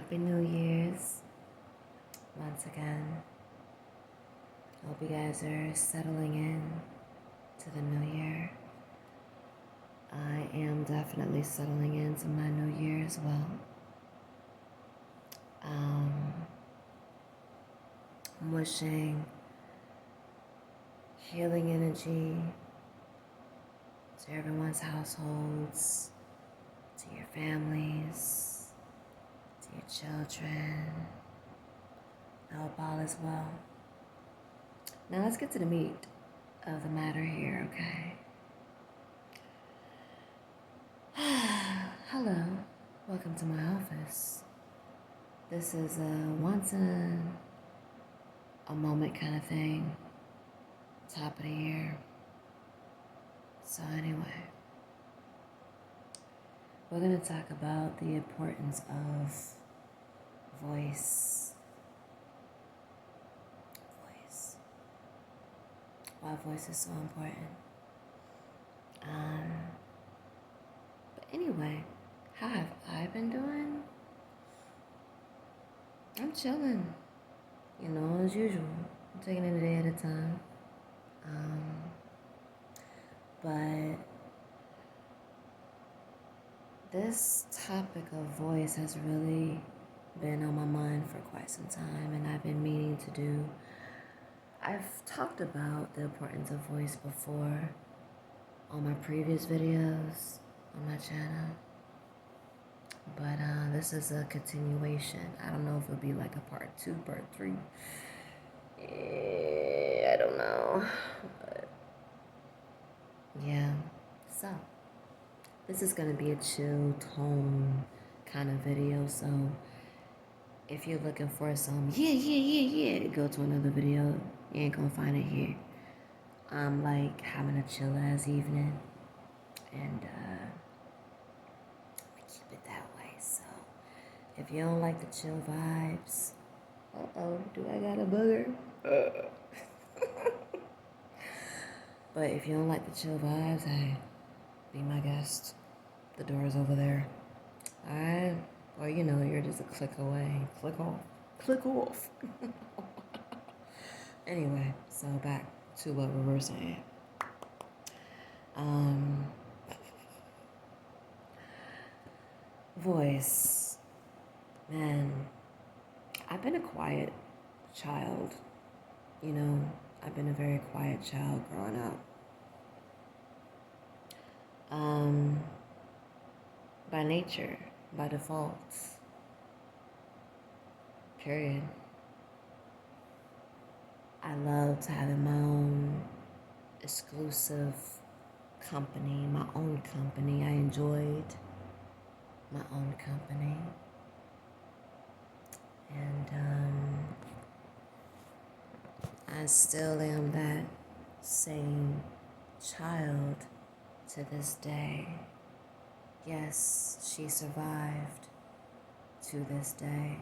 Happy New Year's once again. Hope you guys are settling in to the new year. I am definitely settling into my new year as well. I'm wishing healing energy to everyone's households, to your families, to your children. I hope all is well. Now let's get to the meat of the matter here, okay? Hello, welcome to my office. This is a once in a moment kind of thing, top of the year. So anyway, we're going to talk about the importance of voice. Why voice is so important. But anyway, how have I been doing? I'm chilling, as usual. I'm taking it a day at a time. But this topic of voice has really been on my mind for quite some time, and I've been meaning to do. I've talked about the importance of voice before on my previous videos on my channel, but this is a continuation. I don't know if it'll be like a part 2, part 3. I don't know, but yeah. So this is gonna be a chill tone kind of video. So if you're looking for some go to another video. You ain't gonna find it here. I'm like having a chill ass evening, and I keep it that way. So if you don't like the chill vibes, do I got a booger? But if you don't like the chill vibes, hey, be my guest. The door's over there. Alright? Or you're just a click away. Click off. Click off. Anyway, so back to what we were saying. Voice. Man, I've been a quiet child. I've been a very quiet child growing up. By nature, by default. Period. I loved having my own exclusive company, my own company. I enjoyed my own company. And I still am that same child to this day. Yes, she survived to this day.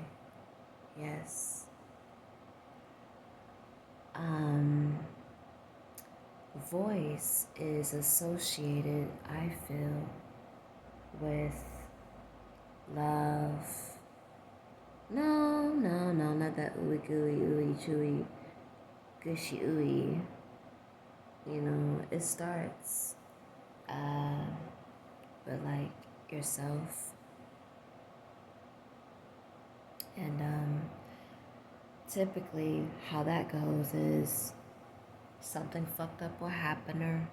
Yes. Voice is associated, I feel, with love. No, not that ooey gooey, ooey chewy, gushy ooey. It starts with like yourself. And typically how that goes is something fucked up will happen, or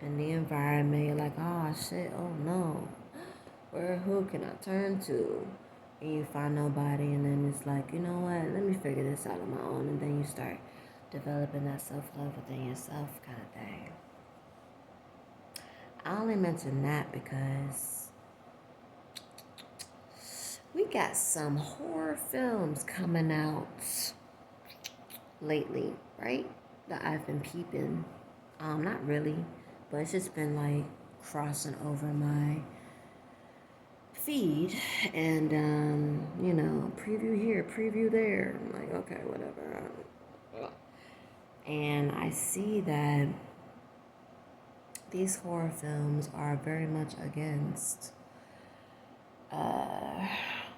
in the environment, you're like, oh shit, oh no, who can I turn to? And you find nobody, and then it's like, you know what, let me figure this out on my own. And then you start developing that self-love within yourself kind of thing. I only mention that because we got some horror films coming out lately, right? That I've been peeping. Not really, but it's just been like crossing over my feed, and preview here, preview there. I'm like, okay, whatever. And I see that these horror films are very much against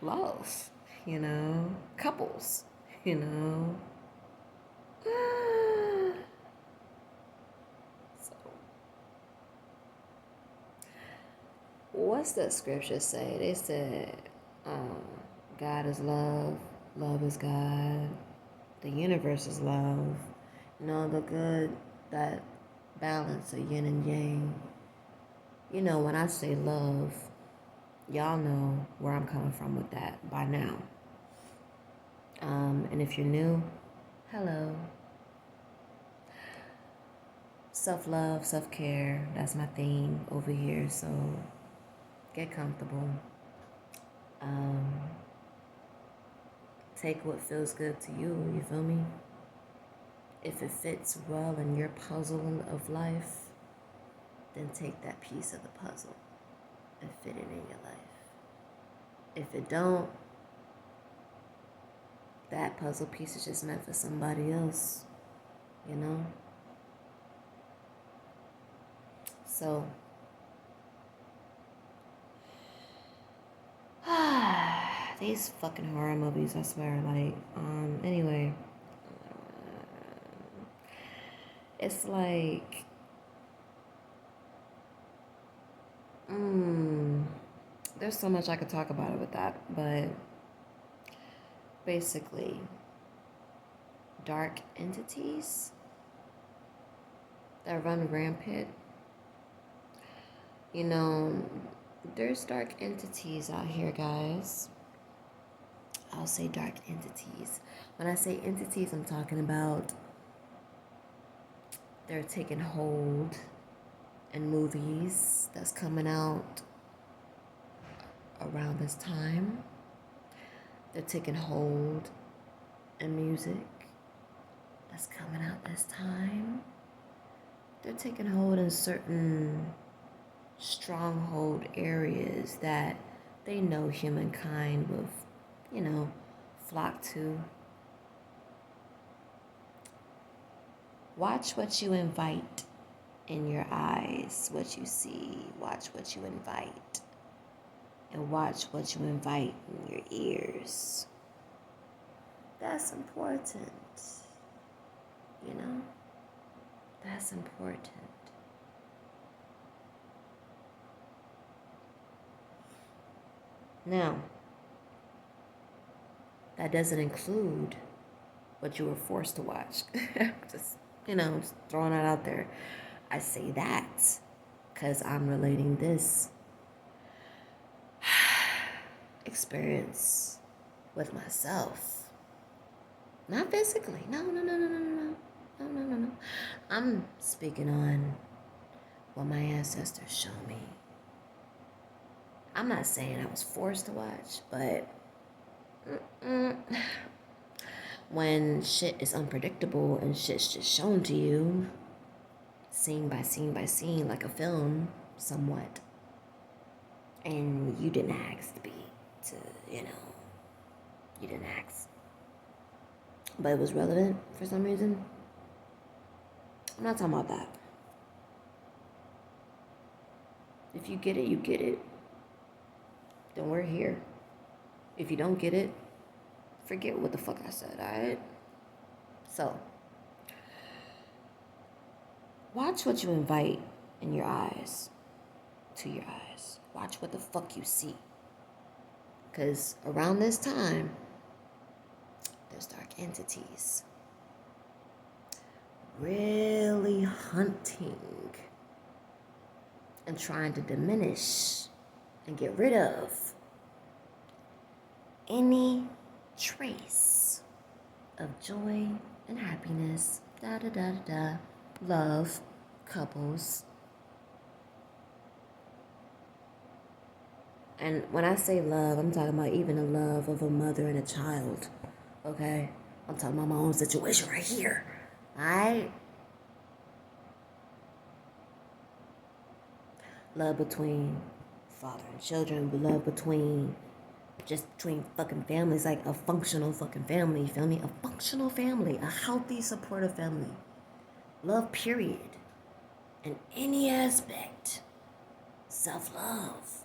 love, couples, you know. So, what's the scripture say? They said, um, God is love, love is God, the universe is love. The good, that balance of yin and yang. When I say love, y'all know where I'm coming from with that by now. And if you're new, hello. Self-love, self-care, that's my theme over here, so get comfortable. Take what feels good to you feel me? If it fits well in your puzzle of life, then take that piece of the puzzle and fit it in your life. If it don't, that puzzle piece is just meant for somebody else, So, these fucking horror movies, I swear, anyway, it's like, there's so much I could talk about it with that, but basically, dark entities that run rampant, there's dark entities out here, guys. I'll say dark entities. When I say entities, I'm talking about they're taking hold in movies that's coming out around this time. They're taking hold in music that's coming out this time. They're taking hold in certain stronghold areas that they know humankind will, flock to. Watch what you invite in your eyes, what you see. Watch what you invite. And watch what you invite in your ears. That's important. That's important. Now, that doesn't include what you were forced to watch. just throwing that out there. I say that because I'm relating this experience with myself. Not physically. No. I'm speaking on what my ancestors showed me. I'm not saying I was forced to watch, but when shit is unpredictable and shit's just shown to you, scene by scene by scene, like a film, somewhat, and you didn't ask you didn't ask, but it was relevant for some reason. I'm not talking about that. If you get it, you get it. Then we're here. If you don't get it, forget what the fuck I said, alright? So, watch what you invite in your eyes, to your eyes. Watch what the fuck you see. Because around this time, there's dark entities really hunting and trying to diminish and get rid of any trace of joy and happiness, love, couples. And when I say love, I'm talking about even the love of a mother and a child, okay? I'm talking about my own situation right here, alright? Love between father and children, love between fucking families, like a functional fucking family, you feel me? A functional family, a healthy, supportive family. Love, period. In any aspect. Self-love.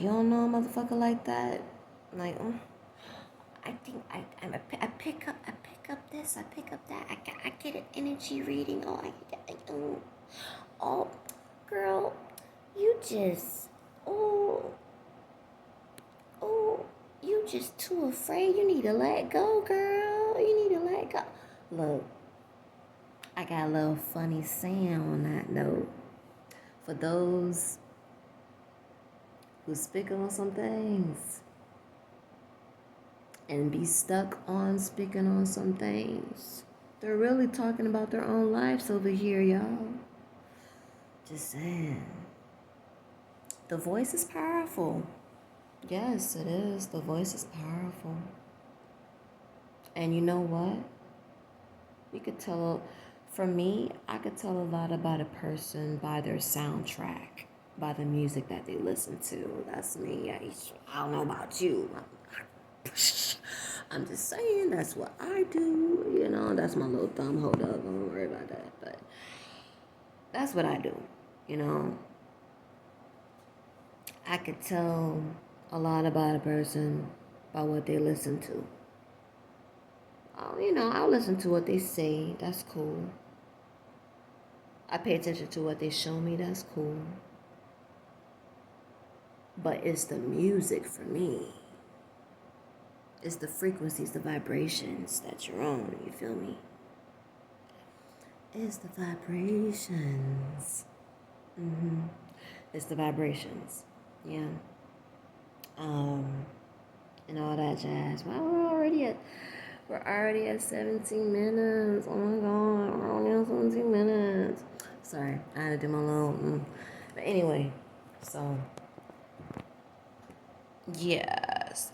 You don't know a motherfucker like that? Like, I think I pick up this, I pick up that. I get an energy reading. Oh, girl, you just, oh, oh, you just too afraid. You need to let go, girl. You need to let go. Look, I got a little funny saying on that note. For those who speak on some things and be stuck on speaking on some things, they're really talking about their own lives over here, y'all. Just saying. The voice is powerful. Yes, it is. The voice is powerful. And you know what? You could tell, for me, I could tell a lot about a person by their soundtrack, by the music that they listen to. That's me. I don't know about you. I'm just saying that's what I do. You know, that's my little thumb. Hold up. Don't worry about that. But that's what I do. You know, I could tell a lot about a person by what they listen to. You know, I'll listen to what they say. That's cool. I pay attention to what they show me. That's cool. But it's the music for me. It's the frequencies, the vibrations that you're on. You feel me? It's the vibrations. It's the vibrations. Yeah. And all that jazz. Well, we're already at 17 minutes. Oh my God, we're only at 17 minutes. Sorry, I had to do my little. But anyway, so yes.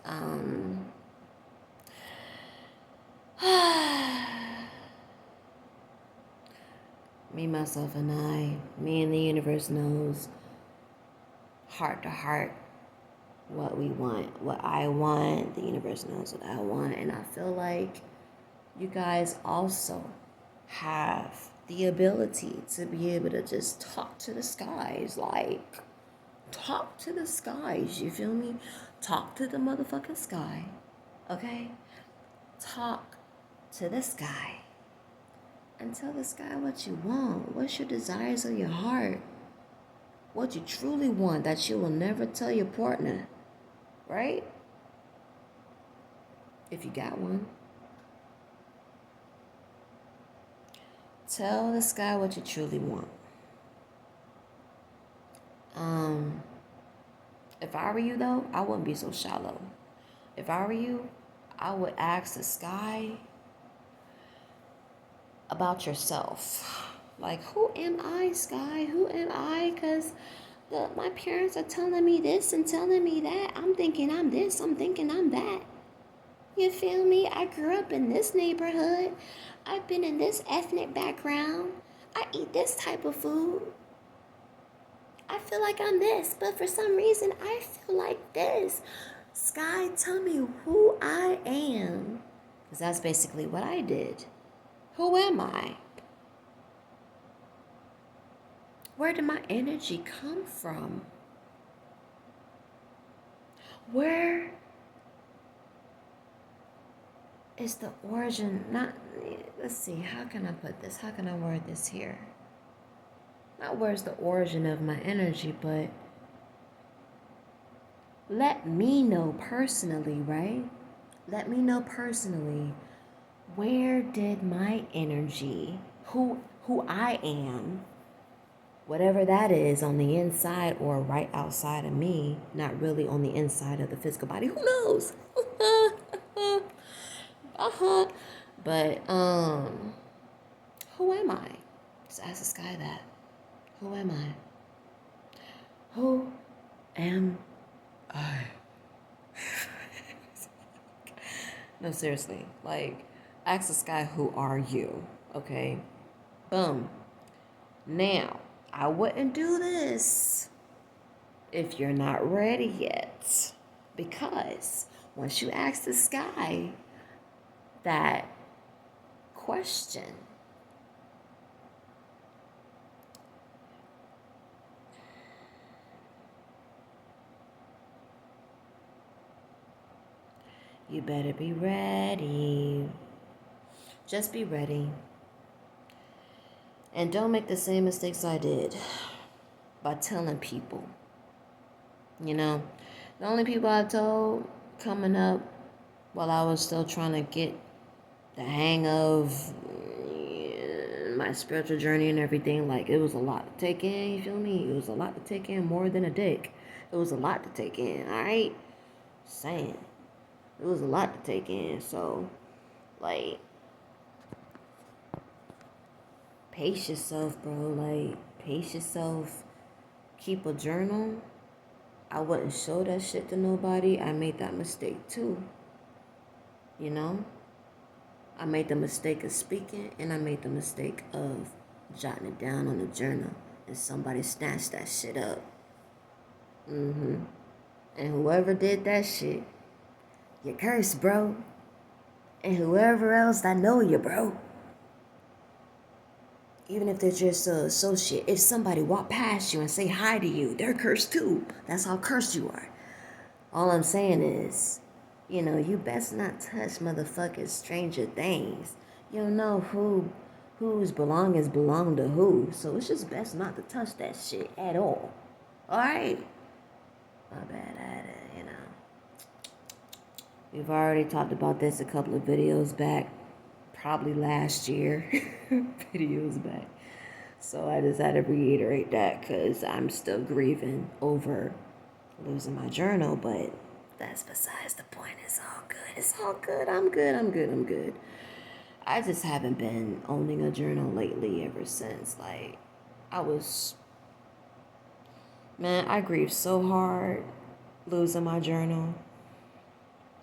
Me, myself, and I, me and the universe knows heart to heart what we want, what I want. The universe knows what I want. And I feel like you guys also have the ability to be able to just talk to the skies. Like, talk to the skies. You feel me? Talk to the motherfucking sky. Okay? Talk to the sky. And tell the sky what you want. What's your desires of your heart? What you truly want that you will never tell your partner. Right? If you got one. Tell the sky what you truly want. If I were you though, I wouldn't be so shallow. If I were you, I would ask the sky about yourself. Like, who am I, sky? Who am I? Because my parents are telling me this and telling me that. I'm thinking I'm this. I'm thinking I'm that. You feel me? I grew up in this neighborhood. I've been in this ethnic background. I eat this type of food. I feel like I'm this, but for some reason I feel like this. Sky, tell me who I am. Because that's basically what I did. Who am I? Where did my energy come from? Where is the origin? Let's see, how can I put this? How can I word this here? Not where's the origin of my energy, but let me know personally, right? Let me know personally, where did my energy, who I am, whatever that is on the inside or right outside of me, not really on the inside of the physical body, who knows? But who am I? Just ask the sky that. Who am I? Who am I? No, seriously. Like, ask the sky, who are you? Okay? Boom. Now, I wouldn't do this if you're not ready yet. Because once you ask the sky that question, You better be ready. Just be ready. And don't make the same mistakes I did by telling people. You know, the only people I told coming up while I was still trying to get the hang of my spiritual journey and everything, like, it was a lot to take in, you feel me? It was a lot to take in, more than a dick. It was a lot to take in, alright? Saying. It was a lot to take in, so, like, pace yourself, bro. Like, pace yourself. Keep a journal. I wouldn't show that shit to nobody. I made that mistake too. You know? I made the mistake of speaking, and I made the mistake of jotting it down on a journal, and somebody snatched that shit up. And whoever did that shit, you cursed, bro. And whoever else that know you, bro. Even if they're just an associate, if somebody walk past you and say hi to you, they're cursed too. That's how cursed you are. All I'm saying is, you best not touch motherfucking stranger things. You don't know whose belongings belong to who, so it's just best not to touch that shit at all. Alright? My bad, I had it, We've already talked about this a couple of videos back, probably last year, videos back. So I just had to reiterate that because I'm still grieving over losing my journal, but that's besides the point. It's all good. It's all good. I'm good. I just haven't been owning a journal lately ever since. Like, I grieved so hard losing my journal.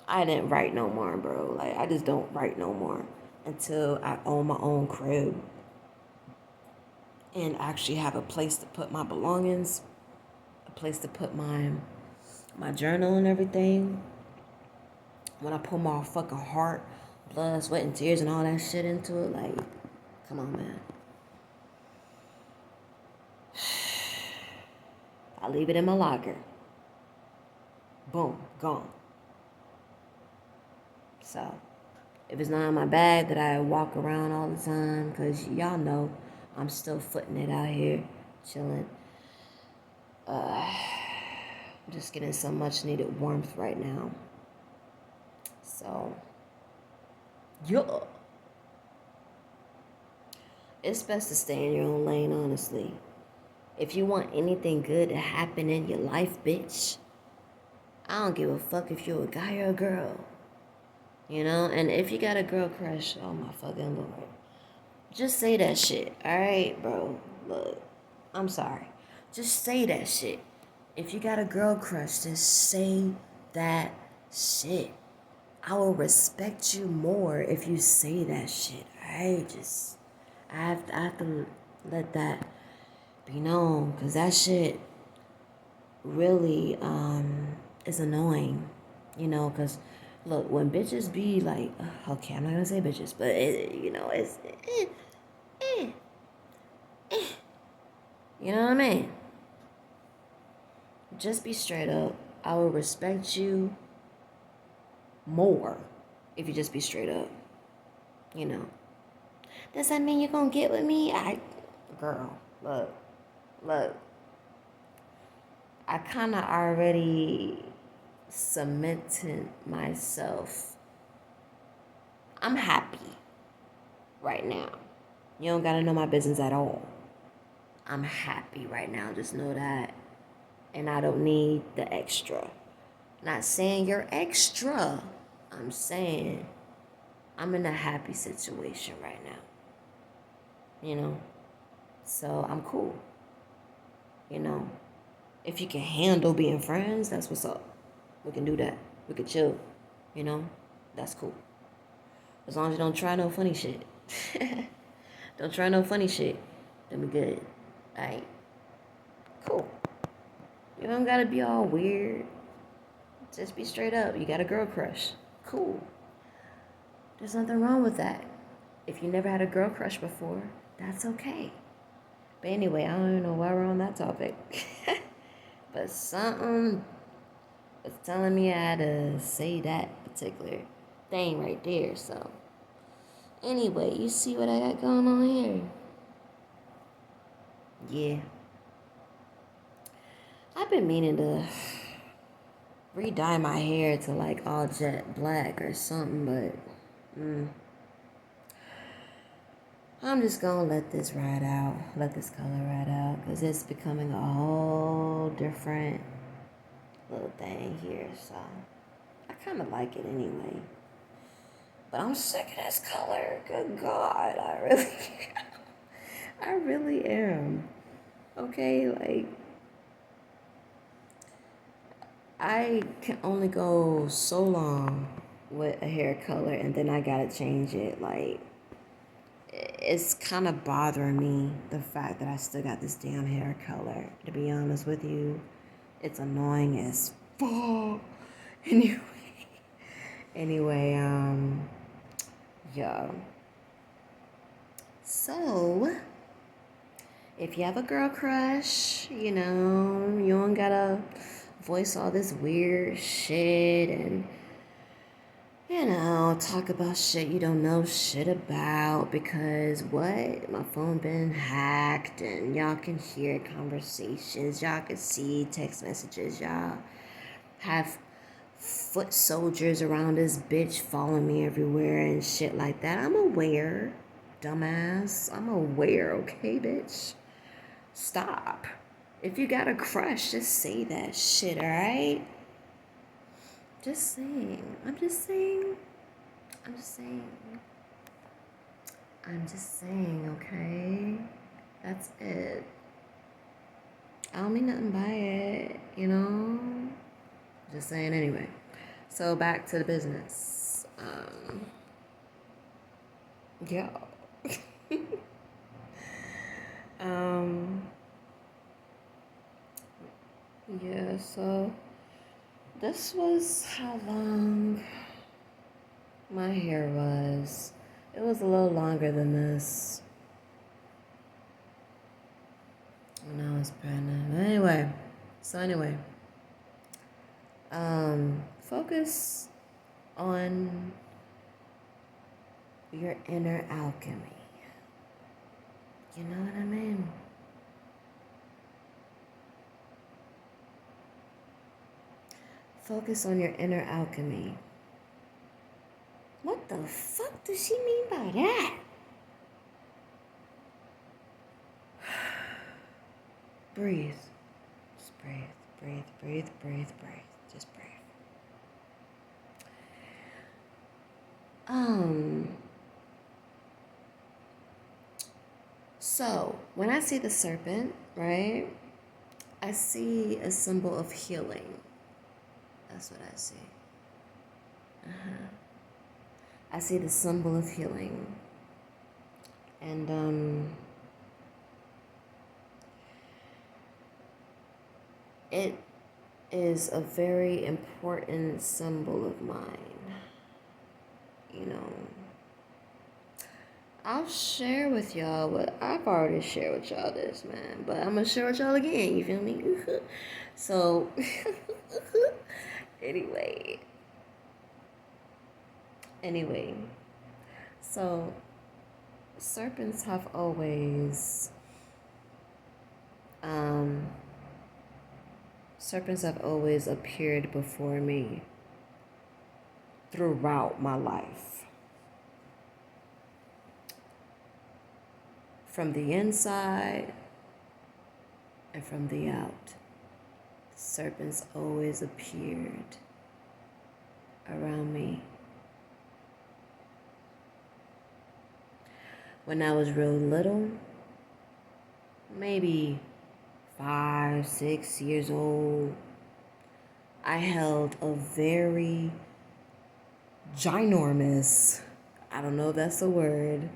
I didn't write no more, bro. Like, I just don't write no more until I own my own crib and actually have a place to put my belongings, a place to put my journal and everything. When I put my fucking heart, blood, sweat, and tears and all that shit into it, like, come on, man. I leave it in my locker. Boom, gone. So, if it's not in my bag that I walk around all the time, because y'all know I'm still footing it out here, chilling. Just getting some much needed warmth right now. So, yeah. It's best to stay in your own lane, honestly. If you want anything good to happen in your life, bitch, I don't give a fuck if you're a guy or a girl. And if you got a girl crush, oh my fucking Lord. Just say that shit, alright, bro? Look, I'm sorry. Just say that shit. If you got a girl crush, just say that shit. I will respect you more if you say that shit, alright? I have to let that be known, because that shit really is annoying, because look, when bitches be like, okay, I'm not gonna say bitches, but it's you know what I mean? Just be straight up. I will respect you more if you just be straight up. Does that mean you're gonna get with me? Girl, look. I kind of already cemented myself. I'm happy right now. You don't gotta know my business at all. I'm happy right now. Just know that. And I don't need the extra. Not saying you're extra. I'm saying I'm in a happy situation right now. So I'm cool. If you can handle being friends, that's what's up. We can do that. We can chill. That's cool. As long as you don't try no funny shit. Don't try no funny shit. Then we good. Alright. Cool. You don't gotta be all weird. Just be straight up. You got a girl crush. Cool. There's nothing wrong with that. If you never had a girl crush before, that's okay. But anyway, I don't even know why we're on that topic. But something was telling me I had to say that particular thing right there. So, anyway, you see what I got going on here? Yeah. I've been meaning to re-dye my hair to like all jet black or something, but I'm just gonna let this ride out, let this color ride out, because it's becoming a whole different little thing here. So I kind of like it anyway, but I'm sick of this color. Good God, I really, I really am. Okay, like I can only go so long with a hair color, and then I gotta change it. Like it's kind of bothering me, the fact that I still got this damn hair color. To be honest with you, it's annoying as fuck. Anyway, anyway, yeah. So, if you have a girl crush, you don't gotta voice all this weird shit and talk about shit you don't know shit about, because what? My phone been hacked and y'all can hear conversations, y'all can see text messages, y'all have foot soldiers around this bitch following me everywhere and shit like that. I'm aware, dumbass. I'm aware, okay, bitch? Stop. If you got a crush, just say that shit, alright? Just saying. I'm just saying. I'm just saying, okay? That's it. I don't mean nothing by it. Just saying anyway. So back to the business. Yeah. Yeah, so this was how long my hair was. It was a little longer than this when I was pregnant. Anyway, focus on your inner alchemy. You know what I mean? Focus on your inner alchemy. What the fuck does she mean by that? Breathe. Just breathe. Just breathe. So when I see the serpent, right, I see a symbol of healing. That's what I see. I see the symbol of healing. And it is a very important symbol of mine. I'll share with y'all what I've already shared with y'all this, man. But I'm going to share with y'all again, you feel me? So, anyway. So, serpents have always appeared before me throughout my life. From the inside and from the out, serpents always appeared around me. When I was real little, maybe 5, 6 years old, I held a very ginormous, I don't know if that's a word,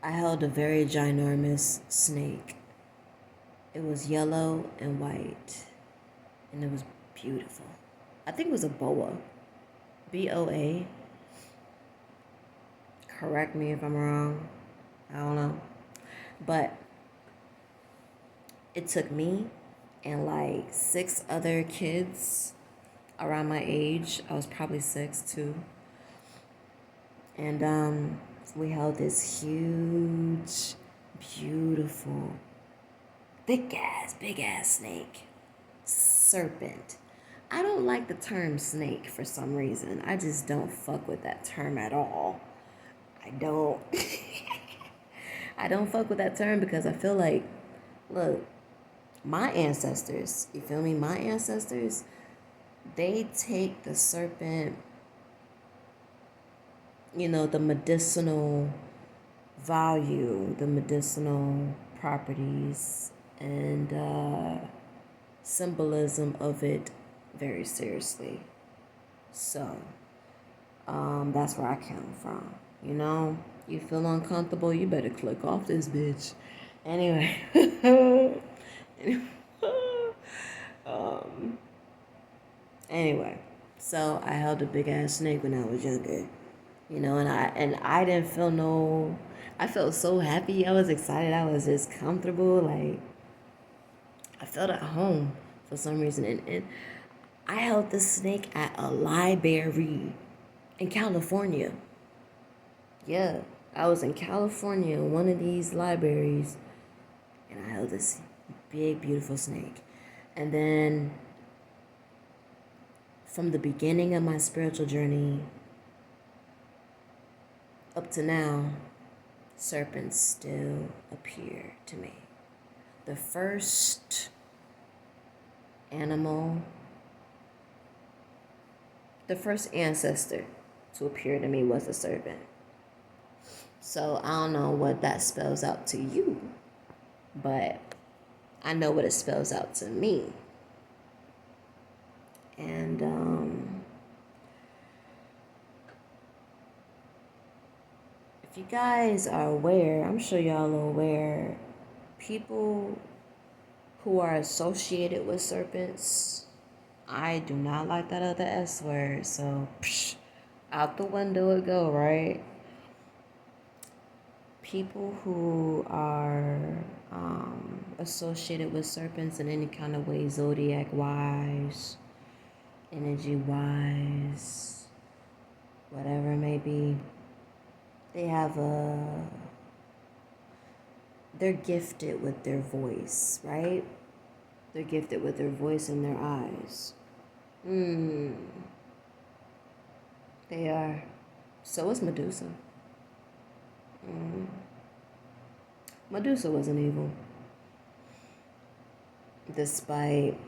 I held a very ginormous snake. It was yellow and white, and it was beautiful. I think it was a boa, B-O-A. Correct me if I'm wrong. I don't know. But it took me and like 6 other kids around my age. I was probably 6 too. And we held this huge, beautiful, big ass snake. Serpent. I don't like the term snake for some reason. I just don't fuck with that term at all. I don't. I don't fuck with that term because I feel like, look, my ancestors, you feel me? My ancestors, they take the serpent, the medicinal value, the medicinal properties, and symbolism of it very seriously. So, that's where I come from. You feel uncomfortable, you better click off this bitch. Anyway. um, anyway, so I held a big ass snake when I was younger. And I didn't feel I felt so happy. I was excited. I was just comfortable. Like, I felt at home for some reason. And I held the snake at a library in California. Yeah, I was in California, one of these libraries, and I held this big, beautiful snake. And then from the beginning of my spiritual journey up to now, serpents still appear to me. The first animal, the first ancestor to appear to me was a serpent. So I don't know what that spells out to you, but I know what it spells out to me. And if you guys are aware, I'm sure y'all are aware, people who are associated with serpents, I do not like that other S word, so out the window it go, right? People who are associated with serpents in any kind of way, zodiac-wise, energy-wise, whatever it may be, they're gifted with their voice, right? They're gifted with their voice and their eyes. They are. So is Medusa. Medusa wasn't evil. Despite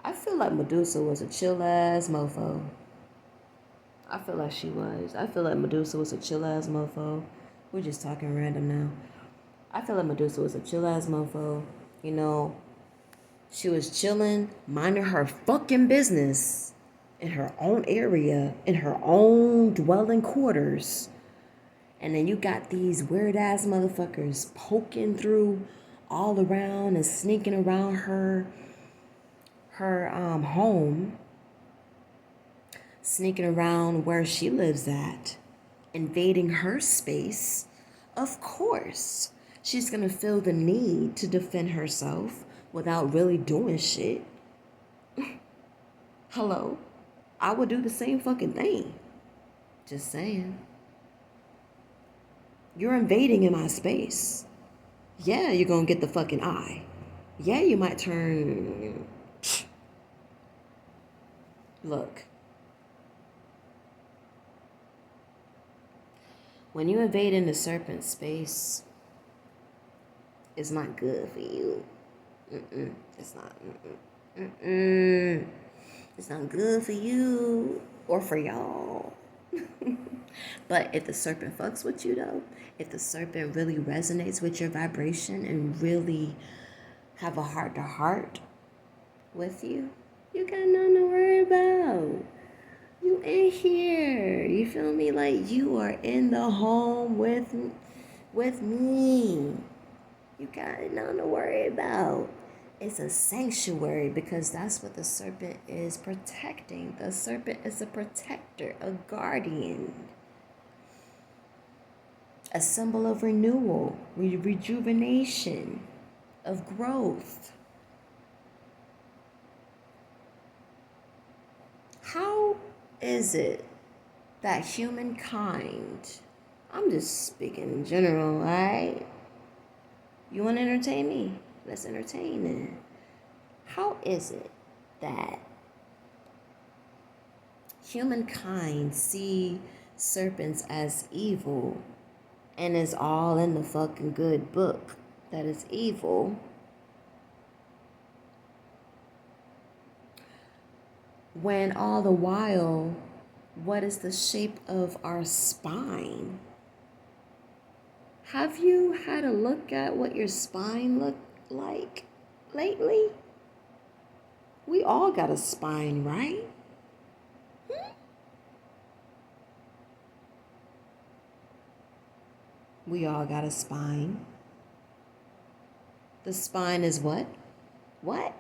I feel like Medusa was a chill ass mofo. I feel like she was. I feel like Medusa was a chill ass mofo. We're just talking random now. I feel like Medusa was a chill ass mofo. She was chilling, minding her fucking business in her own area, in her own dwelling quarters. And then you got these weird ass motherfuckers poking through all around and sneaking around her home, sneaking around where she lives at, invading her space. Of course, she's gonna feel the need to defend herself without really doing shit. Hello? I would do the same fucking thing. Just saying. You're invading in my space. Yeah, you're gonna get the fucking eye. Yeah, you might turn. Look. When you invade into serpent space, it's not good for you. It's not. It's not good for you or for y'all. But if the serpent fucks with you, though, if the serpent really resonates with your vibration and really have a heart-to-heart with you, you got nothing to worry about. You in here. You feel me? Like, you are in the home with me. You got nothing to worry about. It's a sanctuary because that's what the serpent is protecting. The serpent is a protector, a guardian. a symbol of renewal, rejuvenation, of growth. How is it that humankind, I'm just speaking in general, right? You want to entertain me? Let's entertain it. How is it that humankind see serpents as evil and is all in the fucking good book that is evil, when all the while, what is the shape of our spine? Have you had a look at what your spine looked like lately? We all got a spine, right? We all got a spine. The spine is what? What?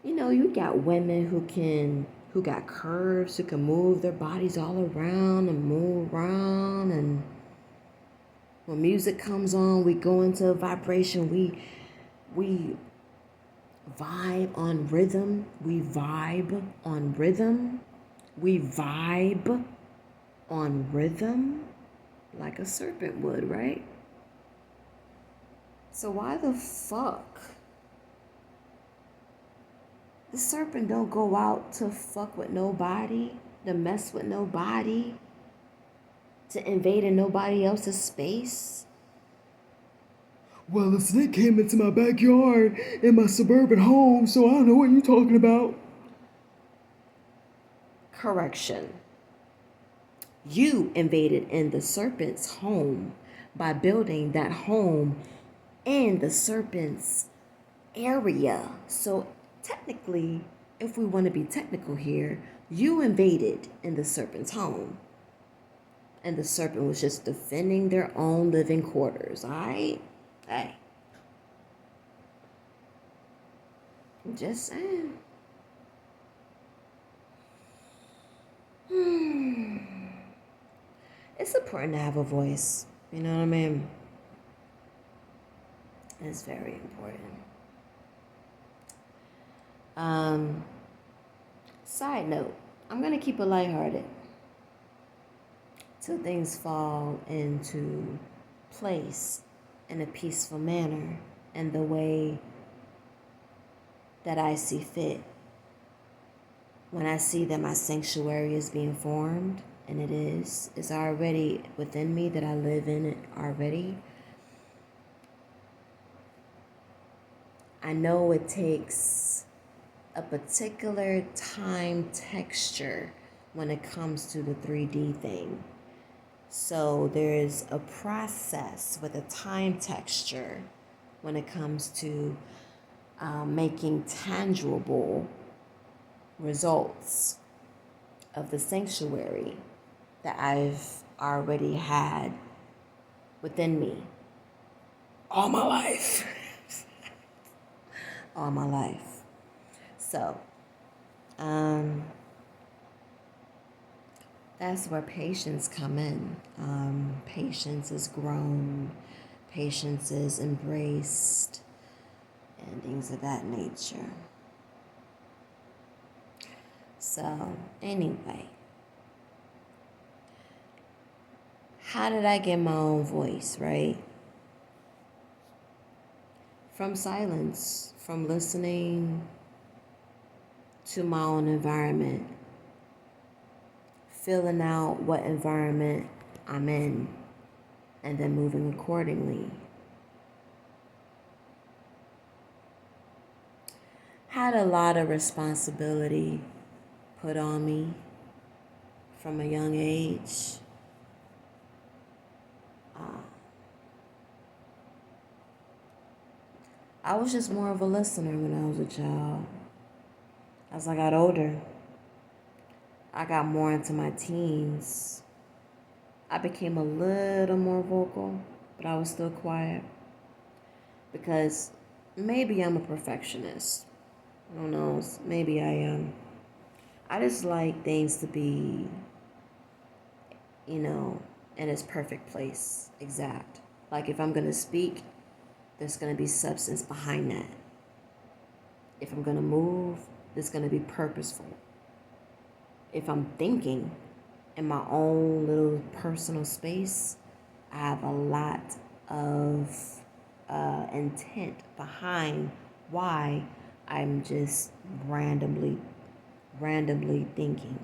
You know, you got women who got curves, who can move their bodies all around and move around, and when music comes on, we go into a vibration. We vibe on rhythm. We vibe on rhythm. We vibe on rhythm like a serpent would, right? So why the fuck the serpent don't go out to fuck with nobody, to mess with nobody, to invade in nobody else's space? Well, a snake came into my backyard in my suburban home, so I don't know what you're talking about. Correction. You invaded in the serpent's home by building that home in the serpent's area. So technically, if we want to be technical here, you invaded in the serpent's home. And the serpent was just defending their own living quarters, all right? Hey. Just saying. It's important to have a voice. You know what I mean? It's very important. Side note, I'm going to keep it lighthearted till things fall into place in a peaceful manner and the way that I see fit. When I see that my sanctuary is being formed, and it is, it's already within me, that I live in it already. I know it takes a particular time texture when it comes to the 3D thing. So there is a process with a time texture when it comes to making tangible results of the sanctuary that I've already had within me all my life. All my life. So, that's where patience come in. Patience is grown, patience is embraced, and things of that nature. So, anyway, how did I get my own voice, right? From silence, from listening to my own environment, filling out what environment I'm in, and then moving accordingly. Had a lot of responsibility put on me from a young age. I was just more of a listener when I was a child. As I got older, I got more into my teens. I became a little more vocal, but I was still quiet. Because maybe I'm a perfectionist. I don't know, maybe I am. I just like things to be, in its perfect place, exact. Like if I'm going to speak, there's going to be substance behind that. If I'm going to move, it's going to be purposeful. If I'm thinking in my own little personal space, I have a lot of intent behind why I'm just randomly thinking.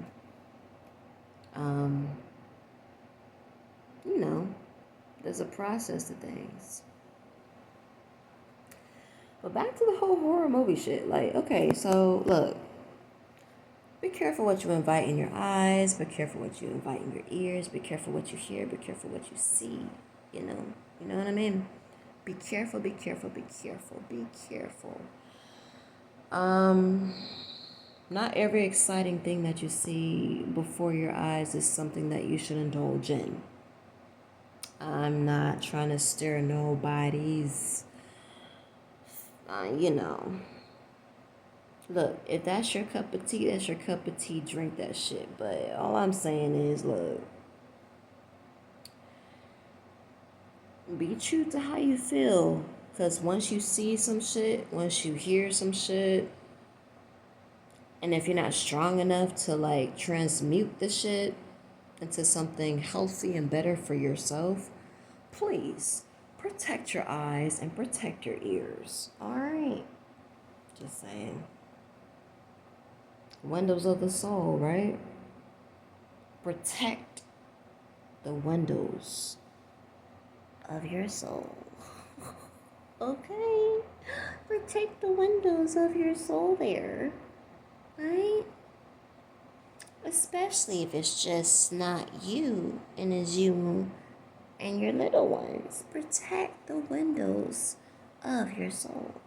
You know, there's a process to things. But back to the whole horror movie shit. Like, okay, so look, be careful what you invite in your eyes. Be careful what you invite in your ears. Be careful what you hear. Be careful what you see. You know what I mean? Be careful, be careful, be careful, be careful. Not every exciting thing that you see before your eyes is something that you should indulge in. I'm not trying to stir nobody's, Look, if that's your cup of tea, that's your cup of tea. Drink that shit. But all I'm saying is, look, be true to how you feel. Because once you see some shit, once you hear some shit, and if you're not strong enough to like transmute the shit into something healthy and better for yourself, please protect your eyes and protect your ears. All right. Just saying. Windows of the soul, right? Protect the windows of your soul. Okay? Protect the windows of your soul there. Right? Especially if it's just not you and it's you and your little ones. Protect the windows of your soul.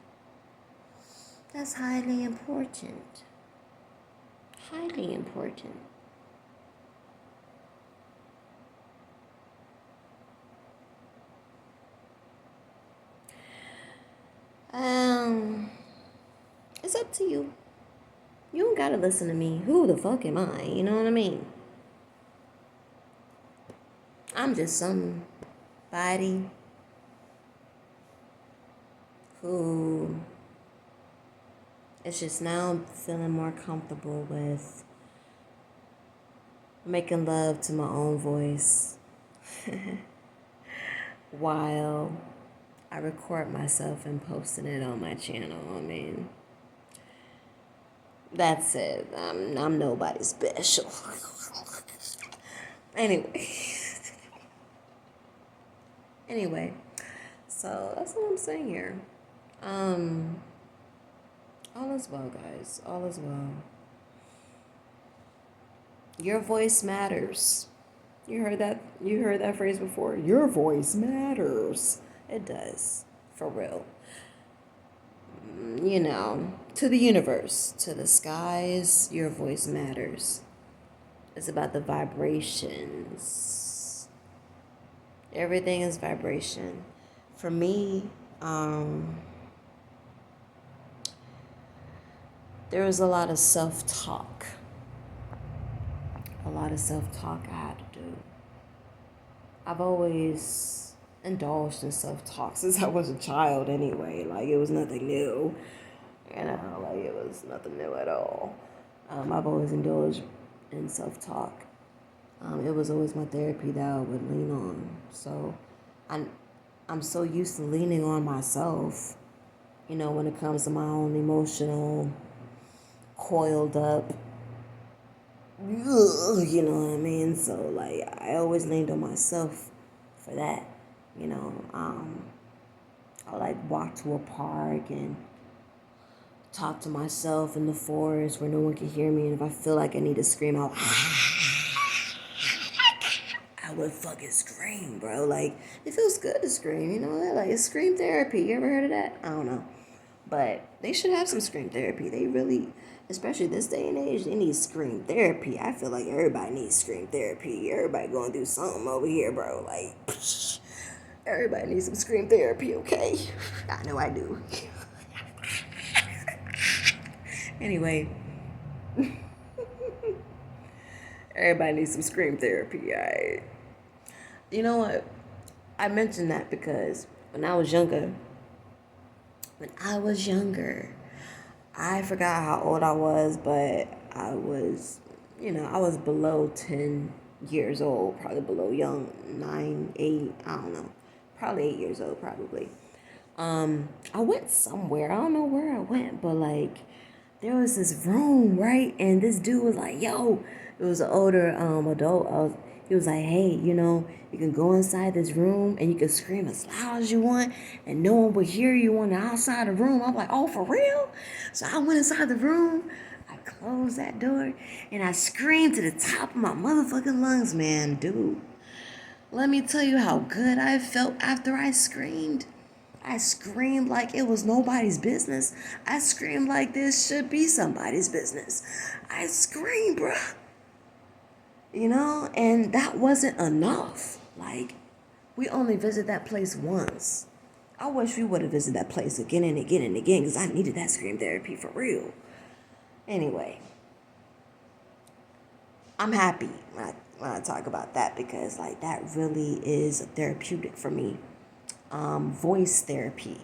That's highly important. Highly important. It's up to you. You don't gotta listen to me. Who the fuck am I? You know what I mean? I'm just somebody who is just now feeling more comfortable with making love to my own voice while I record myself and posting it on my channel. I mean, that's it. I'm nobody special. Anyway, so that's what I'm saying here. All is well, guys. All is well. Your voice matters. You heard that? You heard that phrase before? Your voice matters. It does. For real. To the universe, to the skies, your voice matters. It's about the vibrations. Everything is vibration. For me, there was a lot of self-talk. I had to do. I've always indulged in self-talk since I was a child anyway. Like, it was nothing new. Like, it was nothing new at all. I've always indulged in self-talk. It was always my therapy that I would lean on. So I'm so used to leaning on myself, when it comes to my own emotional, coiled up, you know what I mean? So, like, I always leaned on myself for that, I like walk to a park and talk to myself in the forest where no one can hear me, and if I feel like I need to scream out, I would fucking scream, bro. Like, it feels good to scream, like, it's scream therapy. You ever heard of that? I don't know. But they should have some scream therapy. They really, especially this day and age, they need scream therapy. I feel like everybody needs scream therapy. Everybody going through something over here, bro. Like, everybody needs some scream therapy, okay? I know I do. Anyway, everybody needs some scream therapy, alright? You know what? I mentioned that because when I was younger, I forgot how old I was, but I was, I was below 10 years old, probably below young, 9, 8, I don't know, probably 8 years old, probably. I went somewhere, I don't know where I went, but like, there was this room, right? And this dude was like, yo, it was an older adult. He was like, hey, you can go inside this room and you can scream as loud as you want and no one will hear you on the outside of the room. I'm like, oh, for real? So I went inside the room. I closed that door and I screamed to the top of my motherfucking lungs, man, dude. Let me tell you how good I felt after I screamed. I screamed like it was nobody's business. I screamed like this should be somebody's business. I screamed, bruh. And that wasn't enough. Like, we only visited that place once. I wish we would have visited that place again and again and again because I needed that scream therapy for real. Anyway, I'm happy when I talk about that because, like, that really is therapeutic for me. Voice therapy,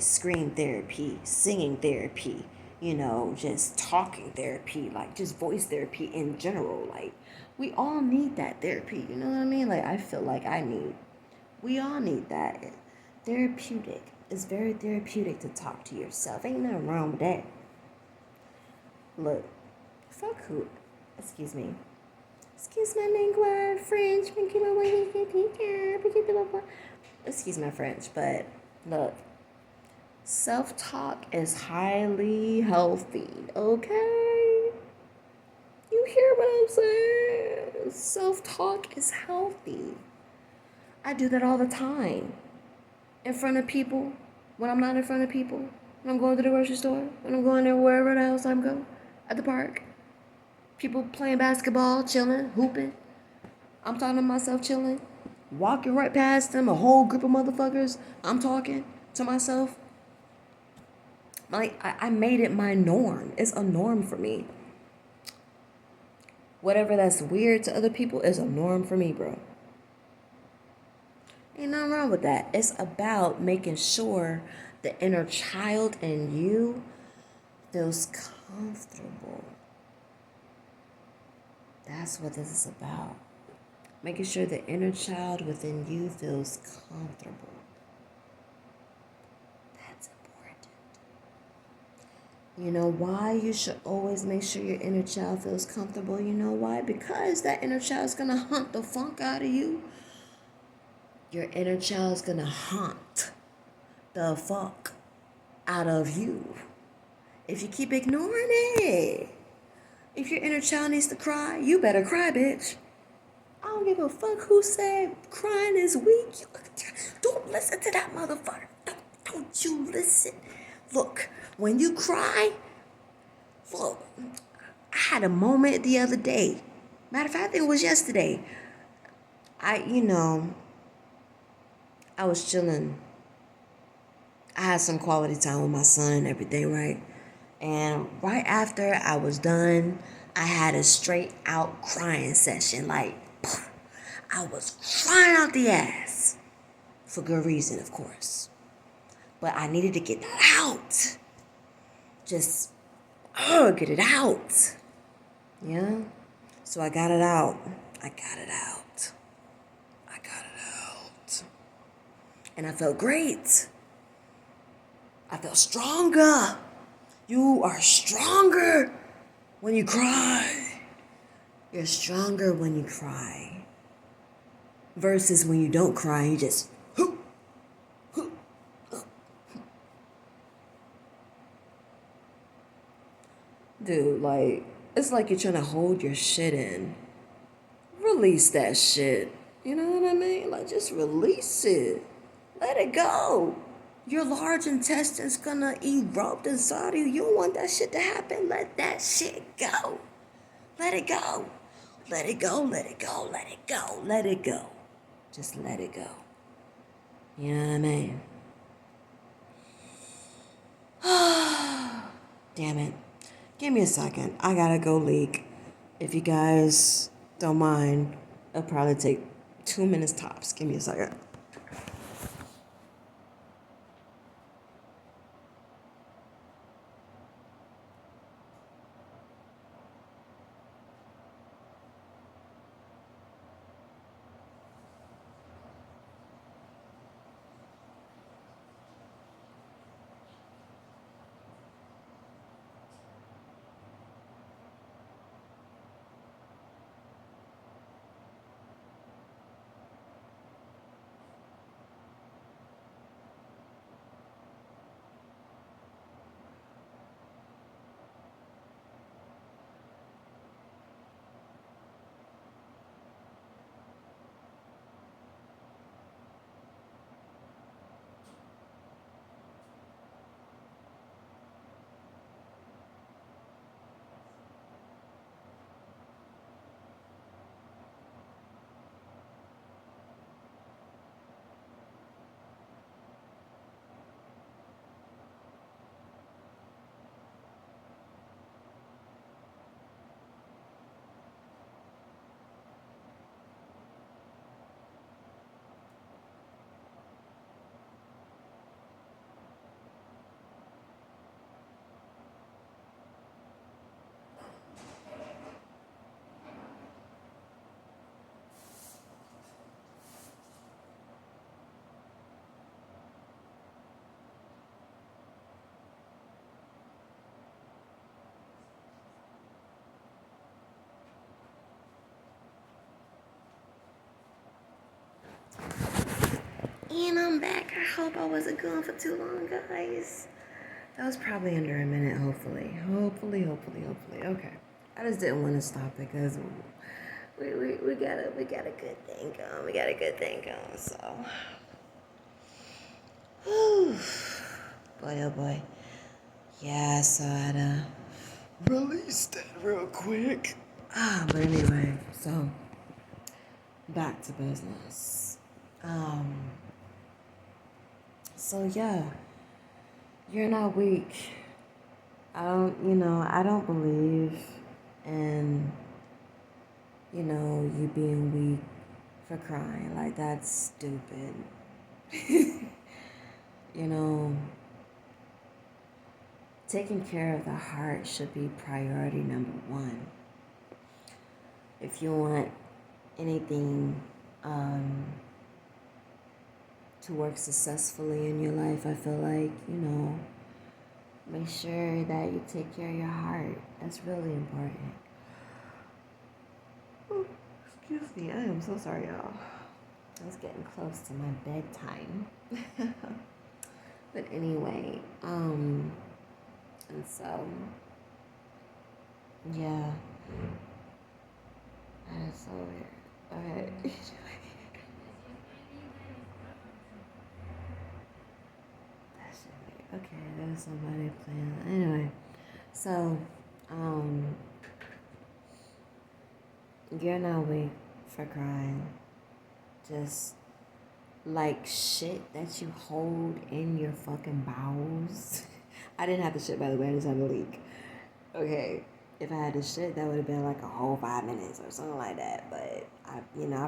screen therapy, singing therapy, just talking therapy, like just voice therapy in general. Like, we all need that therapy, you know what I mean? Like, I feel like we all need that. Therapeutic. It's very therapeutic to talk to yourself. Ain't nothing wrong with that. Look, fuck who, excuse me. Excuse my lingua, French, excuse my French, but look, self-talk is highly healthy, okay? You hear what I'm saying? Self-talk is healthy. I do that all the time. In front of people, when I'm not in front of people, when I'm going to the grocery store, when I'm going there wherever else I'm going, at the park. People playing basketball, chilling, hooping. I'm talking to myself, chilling. Walking right past them, a whole group of motherfuckers. I'm talking to myself. Like, I made it my norm. It's a norm for me. Whatever that's weird to other people is a norm for me, bro. Ain't nothing wrong with that. It's about making sure the inner child in you feels comfortable. That's what this is about. Making sure the inner child within you feels comfortable. That's important. You know why you should always make sure your inner child feels comfortable? You know why? Because that inner child is going to hunt the funk out of you. Your inner child is going to hunt the fuck out of you. If you keep ignoring it. If your inner child needs to cry, you better cry, bitch. I don't give a fuck who said crying is weak. Don't listen to that motherfucker. Don't you listen. Look, when you cry, look, I had a moment the other day. Matter of fact, I think it was yesterday. I was chilling. I had some quality time with my son and everything, right? And right after I was done, I had a straight out crying session. Like, I was crying out the ass. For good reason, of course. But I needed to get that out. Just, get it out. Yeah? So I got it out. I got it out. And I felt great. I felt stronger. You are stronger when you cry. You're stronger when you cry. Versus when you don't cry, you just dude, like, it's like you're trying to hold your shit in. Release that shit. You know what I mean? Like, just release it. Let it go. Your large intestine's gonna erupt inside of you. You don't want that shit to happen. Let that shit go. Let it go. Let it go, let it go, let it go, let it go. Just let it go. You know what I mean? Damn it. Give me a second. I gotta go leak. If you guys don't mind, it'll probably take 2 minutes tops. Give me a second. And I'm back. I hope I wasn't gone for too long, guys. That was probably under a minute, hopefully. Hopefully. Okay. I just didn't want to stop because we got a good thing going. We got a good thing going, so. Whew. Boy, oh boy. Yeah, so I'd Release that real quick. but anyway, so back to business. So yeah, you're not weak. I don't believe in, you being weak for crying. Like, that's stupid. you know, taking care of the heart should be priority number one. If you want anything to work successfully in your life, I feel like, make sure that you take care of your heart. That's really important. Oh, excuse me, I am so sorry, y'all. It's getting close to my bedtime. But anyway, and so, yeah. That is so weird. Okay. That's so weird. Okay, there's somebody playing. Anyway, so, you're not weak for crying. Just like shit that you hold in your fucking bowels. I didn't have the shit, by the way. I just had a leak. Okay, if I had the shit, that would have been like a whole 5 minutes or something like that. But I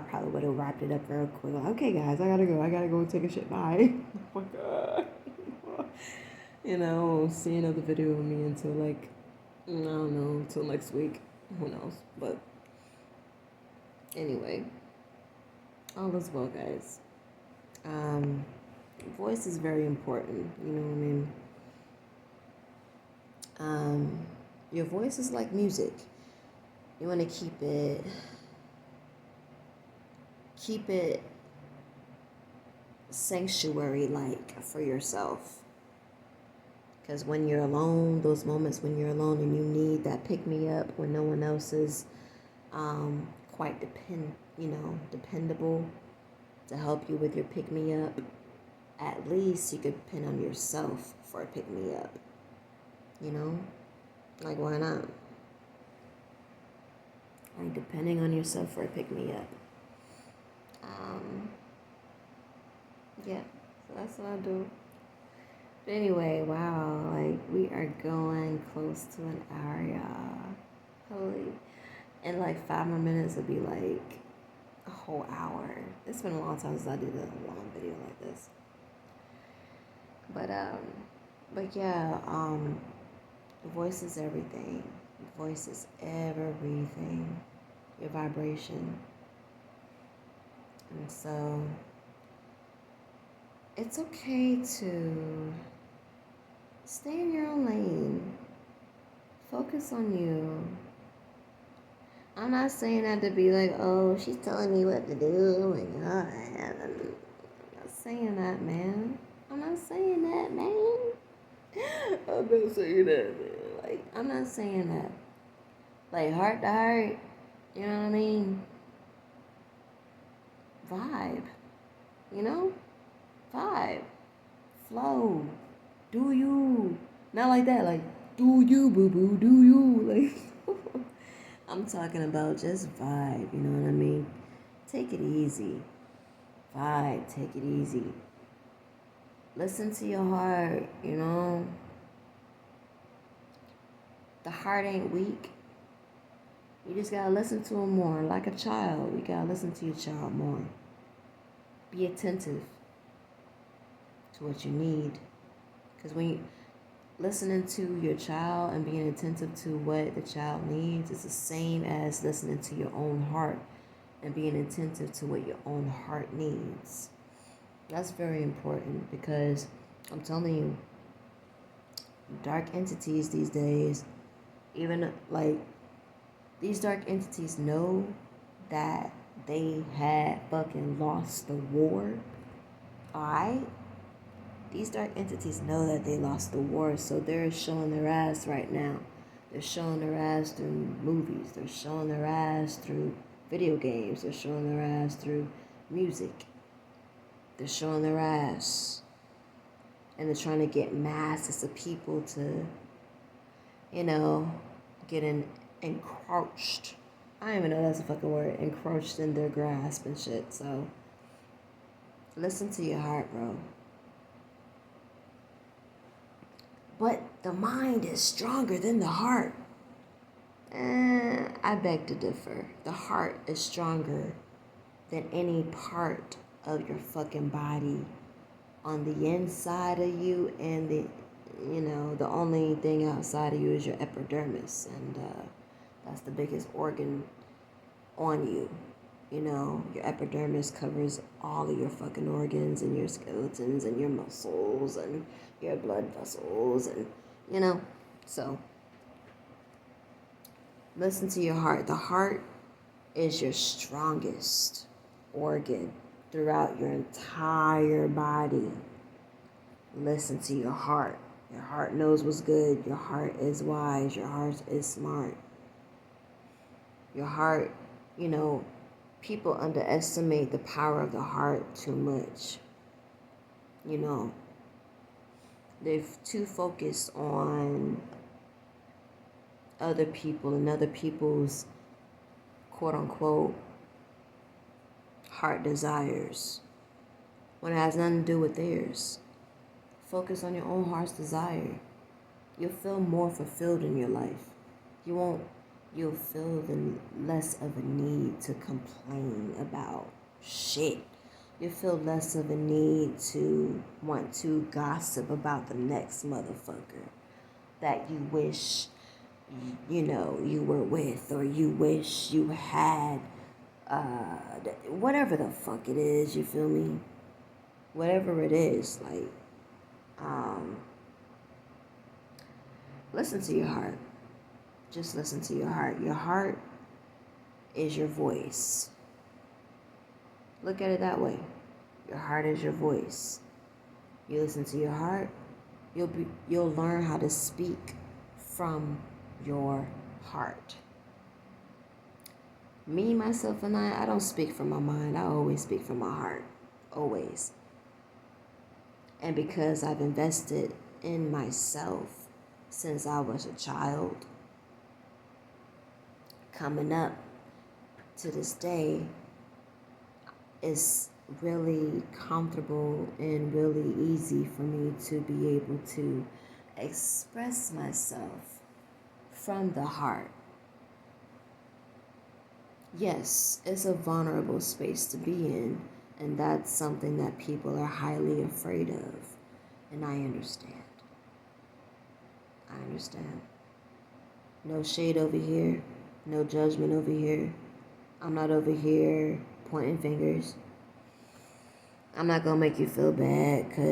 probably would have wrapped it up real quick. Like, okay, guys, I gotta go. I gotta go and take a shit. Bye. Oh my god. See another video of me until like, I don't know, until next week. Who knows? But anyway, all is well, guys. Voice is very important. You know what I mean? Your voice is like music. You want to keep it sanctuary like for yourself. Because when you're alone, those moments when you're alone and you need that pick me up when no one else is quite dependable to help you with your pick me up, at least you could depend on yourself for a pick me up. Like, why not? Like, depending on yourself for a pick me up. Yeah, so that's what I do. But anyway, wow, like, we are going close to an hour, y'all. Holy. In like 5 more minutes, it'll be like a whole hour. It's been a long time since I did a long video like this. But yeah, voice is everything. Voice is everything. Your vibration. And so it's okay to stay in your own lane. Focus on you. I'm not saying that to be like, oh, she's telling me what to do. Oh my God. I'm not saying that, man. I'm not saying that, man. I'm not saying that, man. Like, I'm not saying that. Like, heart to heart, you know what I mean? Vibe, you know? Vibe. Flow. Do you. Not like that, like, do you, boo boo, do you. Like, I'm talking about just vibe, you know what I mean? Take it easy. Vibe, take it easy. Listen to your heart, you know? The heart ain't weak. You just gotta listen to him more. Like a child, you gotta listen to your child more. Be attentive to what you need. Because when you listening to your child and being attentive to what the child needs is the same as listening to your own heart and being attentive to what your own heart needs. That's very important because I'm telling you, dark entities these days, even like these dark entities know that they had fucking lost the war. Alright? These dark entities know that they lost the war, so they're showing their ass right now. They're showing their ass through movies. They're showing their ass through video games. They're showing their ass through music. They're showing their ass. And they're trying to get masses of people to, get encroached. I don't even know that's a fucking word. Encroached in their grasp and shit. So, listen to your heart, bro. But the mind is stronger than the heart. I beg to differ. The heart is stronger than any part of your fucking body on the inside of you, and the only thing outside of you is your epidermis, and that's the biggest organ on you. Your epidermis covers all of your fucking organs and your skeletons and your muscles and your blood vessels and, so listen to your heart. The heart is your strongest organ throughout your entire body. Listen to your heart. Your heart knows what's good. Your heart is wise. Your heart is smart. Your heart, people underestimate the power of the heart too much. They're too focused on other people and other people's quote unquote heart desires when it has nothing to do with theirs. Focus on your own heart's desire. You'll feel more fulfilled in your life. You'll feel less of a need to complain about shit. You'll feel less of a need to want to gossip about the next motherfucker that you wish, you were with, or you wish you had, whatever the fuck it is, you feel me? Whatever it is, like, listen to your heart. Just listen to your heart. Your heart is your voice. Look at it that way. Your heart is your voice. You listen to your heart, you'll learn how to speak from your heart. Me, myself, and I don't speak from my mind. I always speak from my heart. Always. And because I've invested in myself since I was a child, coming up to this day, it's really comfortable and really easy for me to be able to express myself from the heart. Yes, it's a vulnerable space to be in, and that's something that people are highly afraid of. And I understand. I understand. No shade over here, no judgment over here. I'm not over here pointing fingers. I'm not gonna make you feel bad, cause